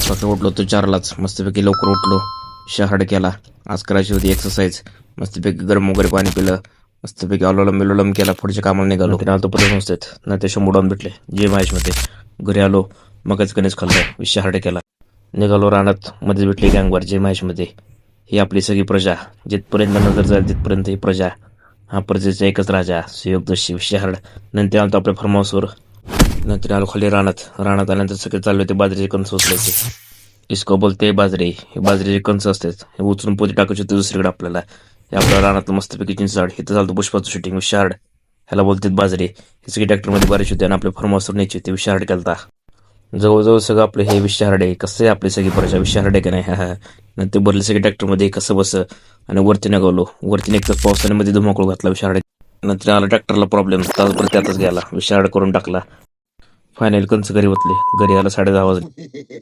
सकाळी उठलो तो 4लाच, मस्तपैकी लवकर उठलो, शहाड केला. आज करायची होती एक्सरसाइज. मस्तपैकी गरम वगैरे पाणी पिलं, मस्तपैकी अलोलम विलोलम केला. पुढच्या कामाला निघालो. आलो परत संस्थेत ना ते 100 डाऊन भेटले जे महेशमध्ये. घरी आलो, मगच गणेश खाल्लं, शहाड केला. निघालो रानात, मध्ये भेटली गँगवर जे महेशमध्ये. ही आपली सगळी प्रजा, जिथपर्यंत नजर जाईल तिथपर्यंत ही प्रजा. हा प्रजेचा एकच राजा, सुयोग शिव शहाड. नंतर आलो आपल्या फार्म हाऊसवर. नंतर आलो खाली रानात आल्यानंतर सगळे चालले होते बाजरीचे कणस उचलायचे. इसको बोलते बाजरी. हे बाजरीचे कणस असतात, हे उचलून पोती टाकायचे होते दुसरीकडे आपल्याला. हे आपल्या रानात मस्तपैकी चिंचाड. इथं चालतो पुष्पाचं शूटिंग विशारड. ह्याला बोलतात बाजरी. हे सगळी ट्रॅक्टरमध्ये बारीच होते आणि आपल्या फार्म हाऊसवर न्यायची होती. विशारड केलता. जवळजवळ सगळं आपलं हे विशारड आहे. कसं आहे आपली सगळी प्रजा विशारड आहे का नाही. हा नंतर भरले सगळे ट्रॅक्टरमध्ये कसं बस आणि वरती निघालो. वरती निघताच पावसाने मध्ये धुमाकूळ घातला विशारड. नंतर आला ट्रॅक्टरला प्रॉब्लेम, तासभर त्यातच गेला. विशारड करून टाकला. फायनल कंच घरी ओतले. घरी आला 10:30 वाजले.